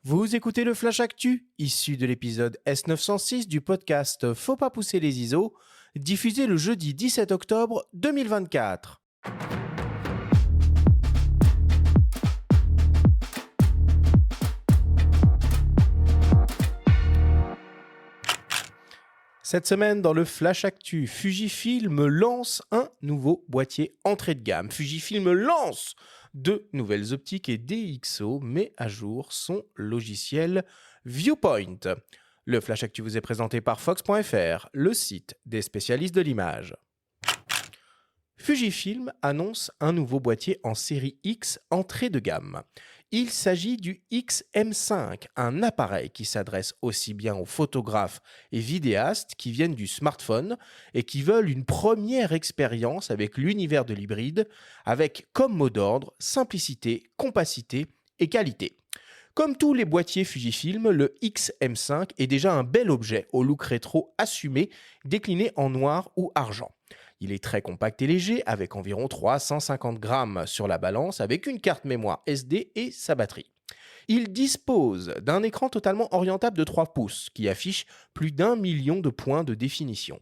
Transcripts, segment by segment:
Vous écoutez le Flash Actu, issu de l'épisode S906 du podcast Faut pas pousser les ISO, diffusé le jeudi 17 octobre 2024. Cette semaine, dans le Flash Actu, Fujifilm lance un nouveau boîtier entrée de gamme. Fujifilm lance deux nouvelles optiques et DxO met à jour son logiciel Viewpoint. Le Flash Actu vous est présenté par Fox.fr, le site des spécialistes de l'image. Fujifilm annonce un nouveau boîtier en série X entrée de gamme. Il s'agit du XM5, un appareil qui s'adresse aussi bien aux photographes et vidéastes qui viennent du smartphone et qui veulent une première expérience avec l'univers de l'hybride, avec comme mot d'ordre simplicité, compacité et qualité. Comme tous les boîtiers Fujifilm, le XM5 est déjà un bel objet au look rétro assumé, décliné en noir ou argent. Il est très compact et léger, avec environ 350 grammes sur la balance, avec une carte mémoire SD et sa batterie. Il dispose d'un écran totalement orientable de 3 pouces, qui affiche plus d'1 million de points de définition.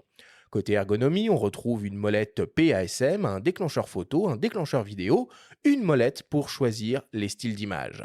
Côté ergonomie, on retrouve une molette PASM, un déclencheur photo, un déclencheur vidéo, une molette pour choisir les styles d'image.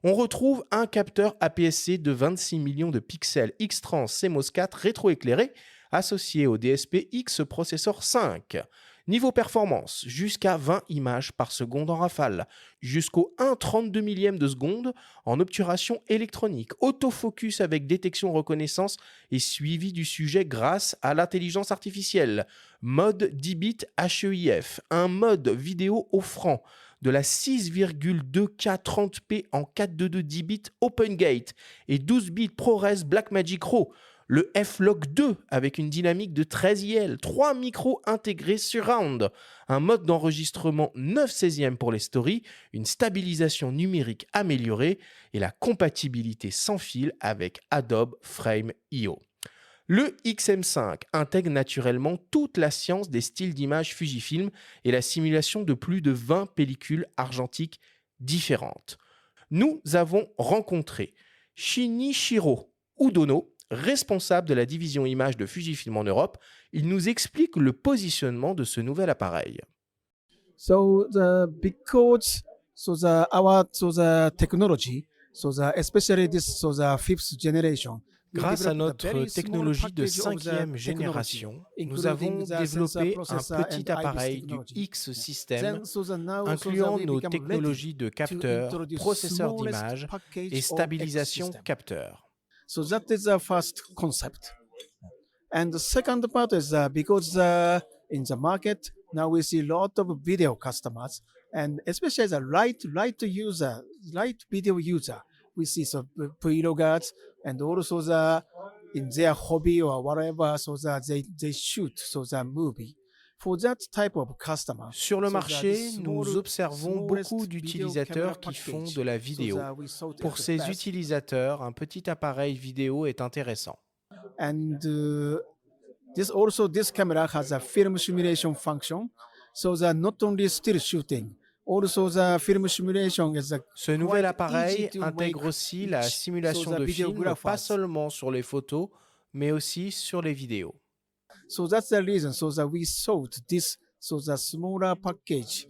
On retrouve un capteur APS-C de 26 millions de pixels X-Trans CMOS 4 rétroéclairé, associé au DSP-X processeur 5. Niveau performance, jusqu'à 20 images par seconde en rafale, jusqu'au 1,32 millième de seconde en obturation électronique, autofocus avec détection reconnaissance et suivi du sujet grâce à l'intelligence artificielle, mode 10 bits HEIF, un mode vidéo offrant de la 6,2K 30p en 422 10 bits OpenGate et 12 bits ProRes Blackmagic RAW, le F-Log 2 avec une dynamique de 13 IL, 3 micros intégrés surround, un mode d'enregistrement 9/16 pour les stories, une stabilisation numérique améliorée et la compatibilité sans fil avec Adobe Frame.io. Le XM5 intègre naturellement toute la science des styles d'image Fujifilm et la simulation de plus de 20 pellicules argentiques différentes. Nous avons rencontré Shinichiro Udono, responsable de la division image de Fujifilm en Europe. Il nous explique le positionnement de ce nouvel appareil. Because our technology, especially the fifth generation. Grâce à notre technologie de 5e génération, nous avons développé un petit appareil du X-System, incluant nos technologies de capteurs, processeurs d'image et stabilisation capteur. So that is the first concept. And the second part is because in the market, now we see a lot of video customers, and especially the light video user. We see some vloggers and also in their hobby or whatever, so that they shoot the movie. For that type of customer, sur le marché, nous observons beaucoup d'utilisateurs qui font de la vidéo. Pour ces utilisateurs, un petit appareil vidéo est intéressant. And this camera has a film simulation function, so that not only still shooting. Ce nouvel appareil intègre aussi la simulation de film, pas seulement sur les photos, mais aussi sur les vidéos. So that's the reason that we sold this the smaller package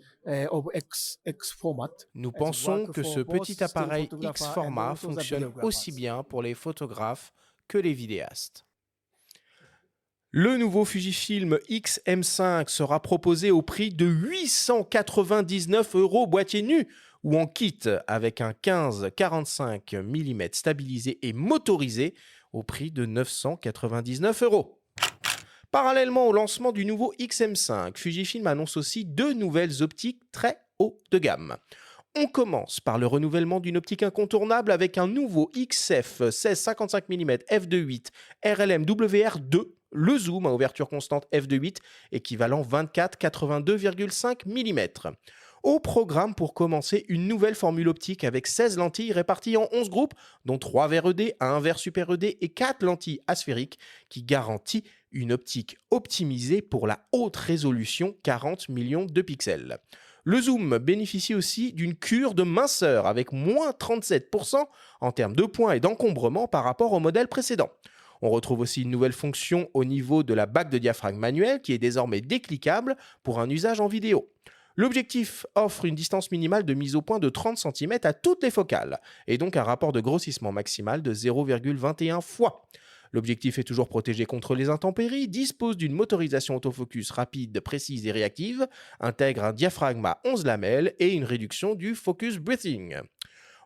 of X format. Nous pensons que ce petit appareil X format fonctionne aussi bien pour les photographes que les vidéastes. Le nouveau Fujifilm XM5 sera proposé au prix de 899 € boîtier nu ou en kit avec un 15-45 mm stabilisé et motorisé au prix de 999 €. Parallèlement au lancement du nouveau XM5, Fujifilm annonce aussi deux nouvelles optiques très haut de gamme. On commence par le renouvellement d'une optique incontournable avec un nouveau XF 16-55 mm f2.8 RLM WR2, le zoom à ouverture constante f2.8 équivalent 24-82,5 mm. Au programme pour commencer une nouvelle formule optique avec 16 lentilles réparties en 11 groupes, dont 3 verres ED, 1 verre super ED et 4 lentilles asphériques qui garantit une optique optimisée pour la haute résolution 40 millions de pixels. Le zoom bénéficie aussi d'une cure de minceur avec moins 37% en termes de points et d'encombrement par rapport au modèle précédent. On retrouve aussi une nouvelle fonction au niveau de la bague de diaphragme manuelle qui est désormais décliquable pour un usage en vidéo. L'objectif offre une distance minimale de mise au point de 30 cm à toutes les focales et donc un rapport de grossissement maximal de 0,21 fois. L'objectif est toujours protégé contre les intempéries, dispose d'une motorisation autofocus rapide, précise et réactive, intègre un diaphragme à 11 lamelles et une réduction du focus breathing.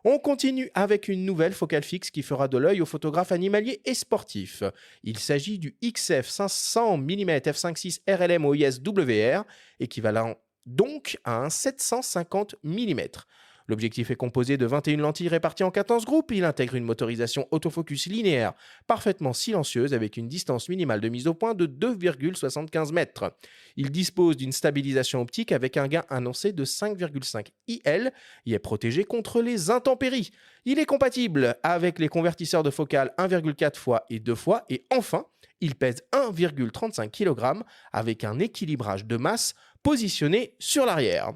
On continue avec une nouvelle focale fixe qui fera de l'œil aux photographes animaliers et sportifs. Il s'agit du XF 500 mm f5.6 RLM OIS WR, équivalent donc à un 750 mm. L'objectif est composé de 21 lentilles réparties en 14 groupes. Il intègre une motorisation autofocus linéaire parfaitement silencieuse avec une distance minimale de mise au point de 2,75 mètres. Il dispose d'une stabilisation optique avec un gain annoncé de 5,5 IL. Il est protégé contre les intempéries. Il est compatible avec les convertisseurs de focale 1,4 fois et 2 fois. Et enfin, il pèse 1,35 kg avec un équilibrage de masse positionné sur l'arrière.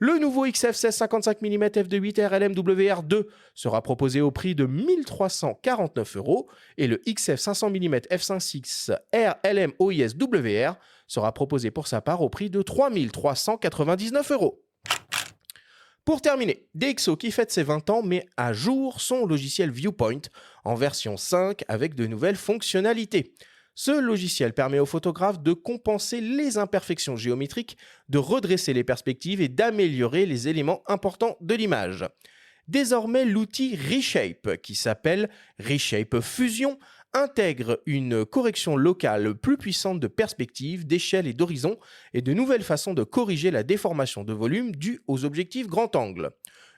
Le nouveau XF 16 55 mm f2.8 RLM WR2 sera proposé au prix de 1 349 € et le XF 500 mm f5.6 RLM OIS WR sera proposé pour sa part au prix de 3 399 €. Pour terminer, DxO qui fête ses 20 ans met à jour son logiciel Viewpoint en version 5 avec de nouvelles fonctionnalités. Ce logiciel permet aux photographes de compenser les imperfections géométriques, de redresser les perspectives et d'améliorer les éléments importants de l'image. Désormais, l'outil Reshape, qui s'appelle Reshape Fusion, intègre une correction locale plus puissante de perspective, d'échelle et d'horizon et de nouvelles façons de corriger la déformation de volume due aux objectifs grand angle.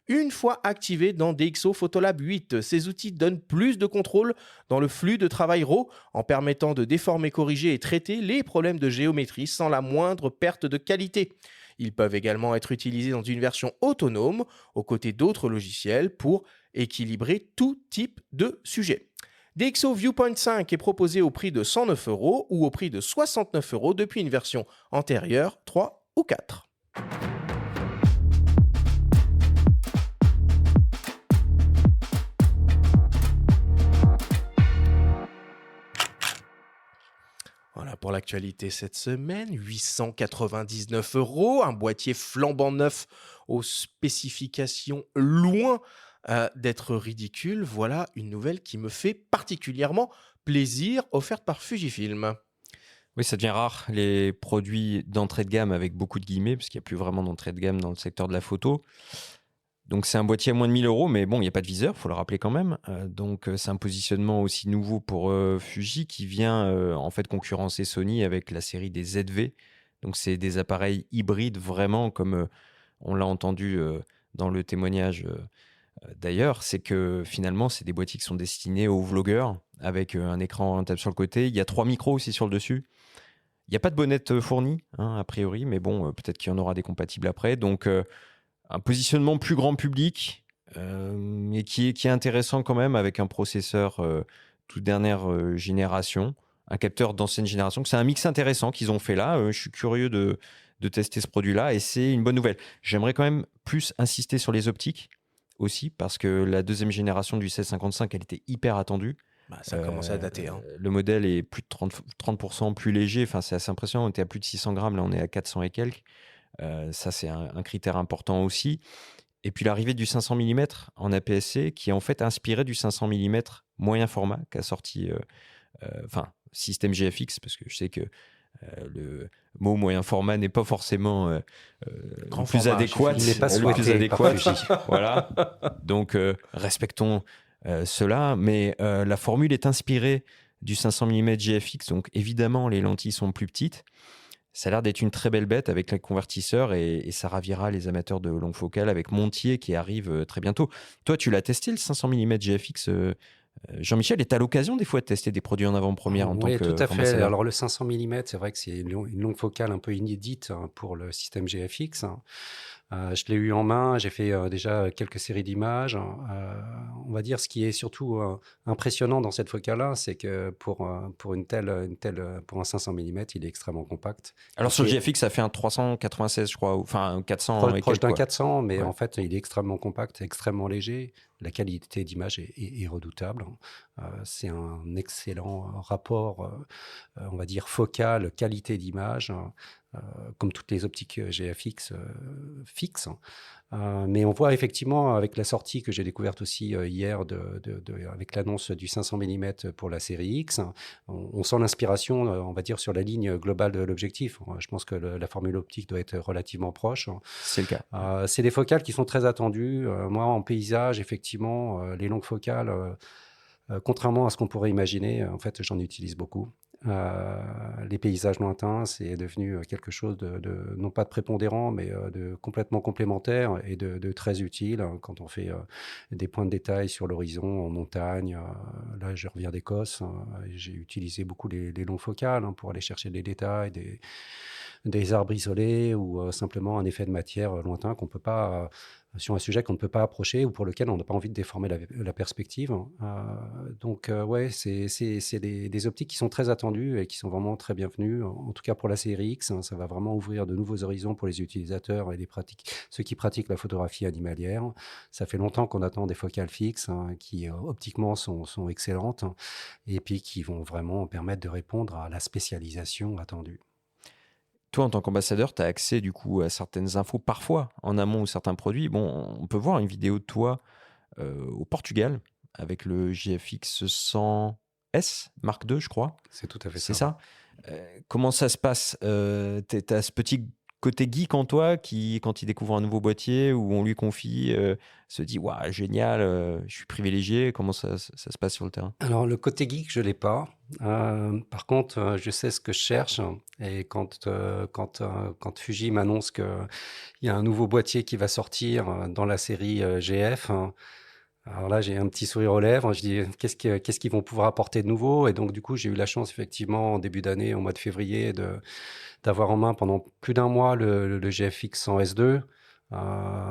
Une fois activés dans DxO Photolab 8, ces outils donnent plus de contrôle dans le flux de travail RAW en permettant de déformer, corriger et traiter les problèmes de géométrie sans la moindre perte de qualité. Ils peuvent également être utilisés dans une version autonome aux côtés d'autres logiciels pour équilibrer tout type de sujet. DxO Viewpoint 5 est proposé au prix de 109 € ou au prix de 69 € depuis une version antérieure 3 ou 4. Voilà pour l'actualité cette semaine, 899 €, un boîtier flambant neuf aux spécifications loin d'être ridicule. Voilà une nouvelle qui me fait particulièrement plaisir, offerte par Fujifilm. Oui, ça devient rare, les produits d'entrée de gamme avec beaucoup de guillemets, parce qu'il n'y a plus vraiment d'entrée de gamme dans le secteur de la photo. Donc c'est un boîtier à moins de 1 000 €, mais bon, il n'y a pas de viseur, il faut le rappeler quand même. Donc c'est un positionnement aussi nouveau pour Fuji qui vient en fait concurrencer Sony avec la série des ZV. Donc c'est des appareils hybrides vraiment comme on l'a entendu dans le témoignage d'ailleurs. C'est que finalement c'est des boîtiers qui sont destinés aux vlogueurs avec un écran orientable sur le côté. Il y a 3 micros aussi sur le dessus. Il n'y a pas de bonnette fournie a priori, mais bon, peut-être qu'il y en aura des compatibles après. Donc un positionnement plus grand public, mais qui est intéressant quand même avec un processeur toute dernière génération, un capteur d'ancienne génération. C'est un mix intéressant qu'ils ont fait là. Je suis curieux de tester ce produit-là et c'est une bonne nouvelle. J'aimerais quand même plus insister sur les optiques aussi parce que la deuxième génération du 1655, elle était hyper attendue. Ça a commencé à dater. Le modèle est plus de 30% plus léger. Enfin, c'est assez impressionnant. On était à plus de 600 grammes. Là, on est à 400 et quelques. Ça, c'est un critère important aussi. Et puis l'arrivée du 500 mm en APS-C qui est en fait inspiré du 500 mm moyen format qu'a sorti système GFX, parce que je sais que le mot moyen format n'est pas forcément le plus adéquat. Il n'est pas souhaité par Fuji. Voilà. Donc respectons cela, mais la formule est inspirée du 500 mm GFX, donc évidemment les lentilles sont plus petites. Ça a l'air d'être une très belle bête avec les convertisseurs et ça ravira les amateurs de longue focale avec Montier qui arrive très bientôt. Toi, tu l'as testé le 500 mm GFX, Jean-Michel, et tu as l'occasion des fois de tester des produits en avant-première en tant que tout à fait. ambassadeur. Alors le 500 mm, c'est vrai que c'est une longue focale un peu inédite pour le système GFX. Je l'ai eu en main, j'ai fait déjà quelques séries d'images. On va dire ce qui est surtout impressionnant dans cette focale-là, c'est que pour pour un 500 mm, il est extrêmement compact. Alors sur le C'est GFX, ça fait un 396, je crois, enfin un 400 et proche quelques, d'un quoi. 400, mais Ouais. en fait, il est extrêmement compact, extrêmement léger. La qualité d'image est redoutable. C'est un excellent rapport, on va dire, focal, qualité d'image, comme toutes les optiques GFX fixes. Mais on voit effectivement, avec la sortie que j'ai découverte aussi hier, avec l'annonce du 500 mm pour la série X, on sent l'inspiration, on va dire, sur la ligne globale de l'objectif. Je pense que la formule optique doit être relativement proche. C'est le cas. C'est des focales qui sont très attendues. Moi, en paysage, effectivement, les longues focales, contrairement à ce qu'on pourrait imaginer, en fait, j'en utilise beaucoup. Les paysages lointains, c'est devenu quelque chose non pas de prépondérant, mais de complètement complémentaire et de très utile quand on fait des points de détail sur l'horizon, en montagne. Là, je reviens d'Écosse. J'ai utilisé beaucoup les longues focales pour aller chercher des détails, des arbres isolés ou simplement un effet de matière lointain qu'on peut pas, sur un sujet qu'on ne peut pas approcher ou pour lequel on n'a pas envie de déformer la perspective. Donc, ouais, c'est des optiques qui sont très attendues et qui sont vraiment très bienvenues. En tout cas, pour la série X, ça va vraiment ouvrir de nouveaux horizons pour les utilisateurs et ceux qui pratiquent la photographie animalière. Ça fait longtemps qu'on attend des focales fixes qui, optiquement, sont excellentes et puis qui vont vraiment permettre de répondre à la spécialisation attendue. Toi, en tant qu'ambassadeur, tu as accès du coup à certaines infos, parfois en amont ou certains produits. Bon, on peut voir une vidéo de toi au Portugal avec le GFX 100S Mark II, je crois. C'est tout à fait C'est ça. ça. Comment ça se passe? T'as ce petit côté geek en toi qui, quand il découvre un nouveau boîtier ou on lui confie, se dit waouh, génial, je suis privilégié. Comment ça se passe sur le terrain? Alors, le côté geek, je ne l'ai pas. Par contre, je sais ce que je cherche. Et quand Fuji m'annonce qu'il y a un nouveau boîtier qui va sortir dans la série GF, alors là, j'ai un petit sourire aux lèvres. Je dis, qu'est-ce qu'ils vont pouvoir apporter de nouveau? Et donc, du coup, j'ai eu la chance, effectivement, en début d'année, au mois de février, d'avoir en main pendant plus d'un mois le GFX 100S2.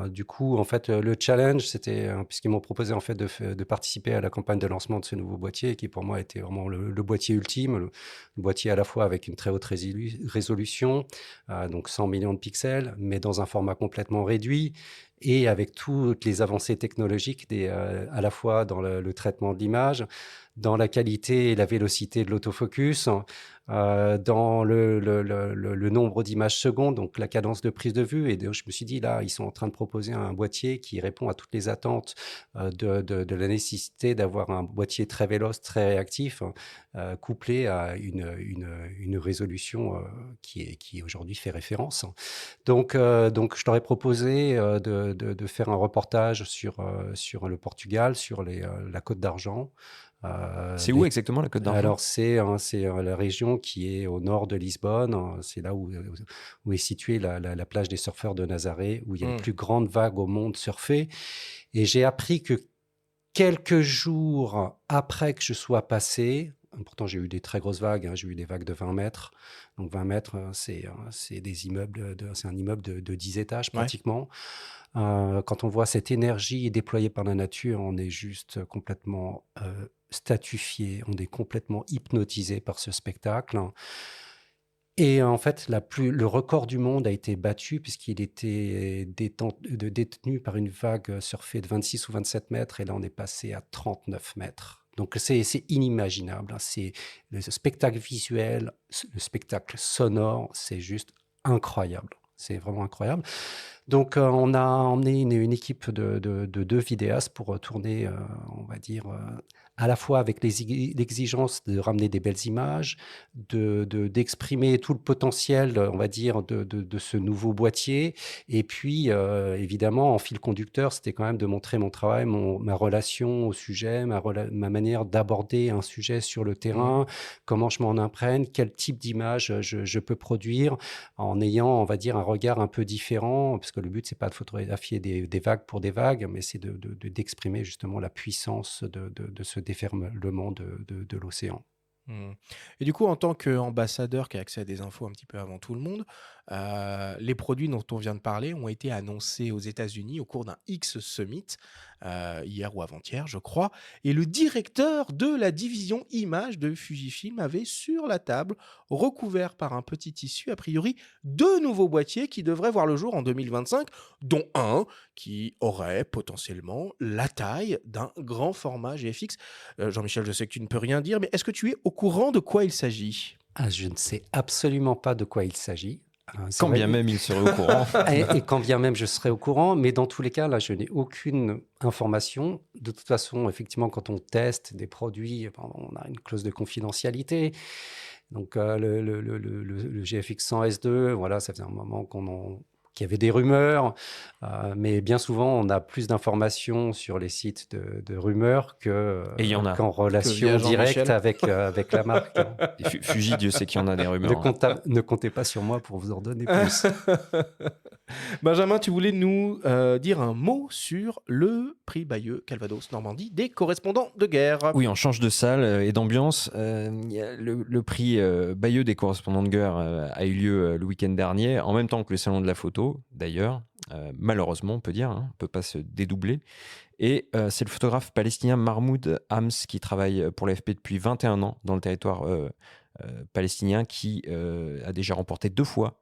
Du coup, en fait, le challenge, c'était, puisqu'ils m'ont proposé en fait de participer à la campagne de lancement de ce nouveau boîtier, qui pour moi était vraiment le boîtier ultime, le boîtier à la fois avec une très haute résolution, donc 100 millions de pixels, mais dans un format complètement réduit, et avec toutes les avancées technologiques à la fois dans le traitement de l'image, dans la qualité et la vélocité de l'autofocus, dans le nombre d'images secondes, donc la cadence de prise de vue. Et donc, je me suis dit, là, ils sont en train de proposer un boîtier qui répond à toutes les attentes de la nécessité d'avoir un boîtier très véloce, très réactif, couplé à une résolution qui aujourd'hui fait référence. Donc, je leur ai proposé de faire un reportage sur le Portugal, sur la Côte d'Argent. C'est où exactement la Côte d'Argent? Alors, c'est la région qui est au nord de Lisbonne. C'est là où est située la plage des surfeurs de Nazaré, où il y a les plus grandes vagues au monde surfées. Et j'ai appris que quelques jours après que je sois passé, pourtant j'ai eu des très grosses vagues, j'ai eu des vagues de 20 mètres. Donc 20 mètres, c'est des immeubles, c'est un immeuble de 10 étages pratiquement. Quand on voit cette énergie déployée par la nature, on est juste complètement statufié, on est complètement hypnotisé par ce spectacle. Et en fait, le record du monde a été battu puisqu'il était détenu par une vague surfée de 26 ou 27 mètres. Et là, on est passé à 39 mètres. Donc, c'est inimaginable. C'est le spectacle visuel, le spectacle sonore, c'est juste incroyable. C'est vraiment incroyable. Donc, on a emmené une équipe de 2 vidéastes pour tourner, on va dire, à la fois avec l'exigence de ramener des belles images, d'exprimer tout le potentiel, on va dire, de ce nouveau boîtier. Et puis, évidemment, en fil conducteur, c'était quand même de montrer mon travail, ma relation au sujet, ma manière d'aborder un sujet sur le terrain, comment je m'en imprègne, quel type d'image je peux produire en ayant, on va dire, un regard un peu différent, parce que le but, c'est pas de photographier des vagues pour des vagues, mais c'est d'exprimer justement la puissance de ce déferlement de l'océan. Et du coup, en tant qu'ambassadeur qui a accès à des infos un petit peu avant tout le monde, Les produits dont on vient de parler ont été annoncés aux États-Unis au cours d'un X Summit, hier ou avant-hier, je crois. Et le directeur de la division images de Fujifilm avait sur la table, recouvert par un petit tissu, a priori, 2 nouveaux boîtiers qui devraient voir le jour en 2025, dont un qui aurait potentiellement la taille d'un grand format GFX. Jean-Michel, je sais que tu ne peux rien dire, mais est-ce que tu es au courant de quoi il s'agit ? Je ne sais absolument pas de quoi il s'agit. C'est Quand vrai- bien même il serait au courant. et quand bien même je serais au courant, mais dans tous les cas, là, je n'ai aucune information. De toute façon, effectivement, quand on teste des produits, on a une clause de confidentialité. Donc, le GFX 100 S2, voilà, ça faisait un moment qu'il y avait des rumeurs, mais bien souvent, on a plus d'informations sur les sites de rumeurs Et il y en a. qu'en via relation directe Jean-Michel. avec la marque. Et Fuji, Dieu sait qu'il y en a des rumeurs. Ne comptez pas sur moi pour vous en donner plus. Benjamin, tu voulais nous dire un mot sur le prix Bayeux Calvados Normandie des correspondants de guerre. Oui, on change de salle et d'ambiance. Il y a le prix Bayeux des correspondants de guerre a eu lieu le week-end dernier, en même temps que le salon de la photo, d'ailleurs. Malheureusement, on peut dire, on ne peut pas se dédoubler. Et c'est le photographe palestinien Mahmoud Hams qui travaille pour l'AFP depuis 21 ans dans le territoire palestinien, qui a déjà remporté 2 fois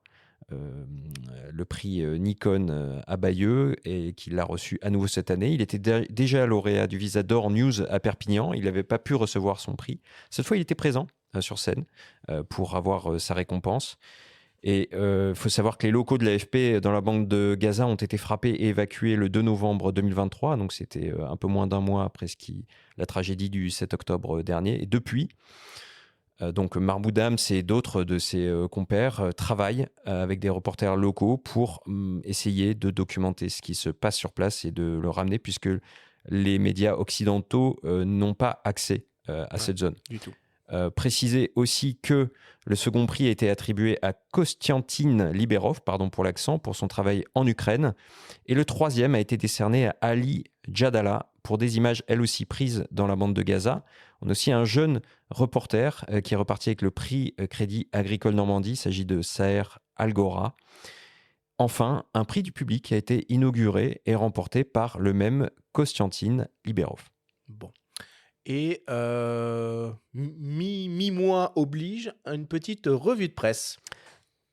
le prix Nikon à Bayeux et qu'il l'a reçu à nouveau cette année. Il était déjà lauréat du Visa d'Or News à Perpignan. Il n'avait pas pu recevoir son prix. Cette fois, il était présent sur scène pour avoir sa récompense. Et il faut savoir que les locaux de l'AFP dans la bande de Gaza ont été frappés et évacués le 2 novembre 2023. Donc c'était un peu moins d'un mois après la tragédie du 7 octobre dernier. Et depuis, donc Mahmoud Hams et d'autres de ses compères travaillent avec des reporters locaux pour essayer de documenter ce qui se passe sur place et de le ramener, puisque les médias occidentaux n'ont pas accès à cette zone. Du tout. Préciser aussi que le second prix a été attribué à Kostiantin Liberov, pardon pour l'accent, pour son travail en Ukraine. Et le troisième a été décerné à Ali Jadala pour des images, elles aussi, prises dans la bande de Gaza. On a aussi un jeune reporter qui est reparti avec le prix Crédit Agricole Normandie. Il s'agit de Saher Algora. Enfin, un prix du public a été inauguré et remporté par le même Kostiantin Liberov. Bon. Et mi-mois oblige, une petite revue de presse.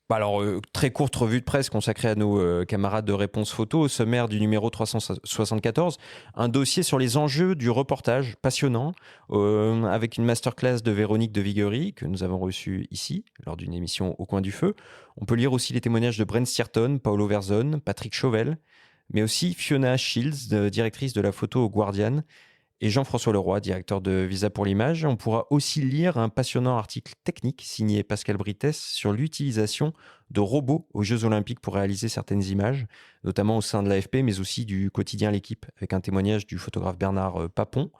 Alors, très courte revue de presse consacrée à nos camarades de Réponse Photo. Au sommaire du numéro 374, un dossier sur les enjeux du reportage passionnant, avec une masterclass de Véronique de Viguerie, que nous avons reçue ici, lors d'une émission Au Coin du Feu. On peut lire aussi les témoignages de Brent Stirton, Paolo Verzone, Patrick Chauvel, mais aussi Fiona Shields, directrice de la photo au Guardian, et Jean-François Leroy, directeur de Visa pour l'image. On pourra aussi lire un passionnant article technique signé Pascal Brites sur l'utilisation de robots aux Jeux Olympiques pour réaliser certaines images, notamment au sein de l'AFP, mais aussi du quotidien L'Équipe, avec un témoignage du photographe Bernard Papon.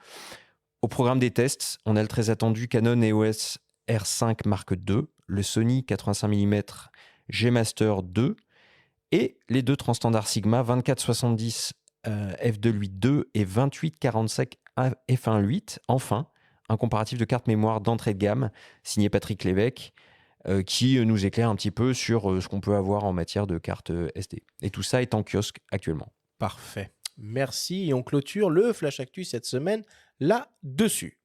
Au programme des tests, on a le très attendu Canon EOS R5 Mark II, le Sony 85 mm G Master 2 et les 2 transstandards Sigma 24-70 f2.8 II et 28-45 f1.8. Enfin, un comparatif de cartes mémoire d'entrée de gamme signé Patrick Lévesque qui nous éclaire un petit peu sur ce qu'on peut avoir en matière de cartes SD. Et tout ça est en kiosque actuellement. Parfait. Merci. Et on clôture le Flash Actu cette semaine là-dessus.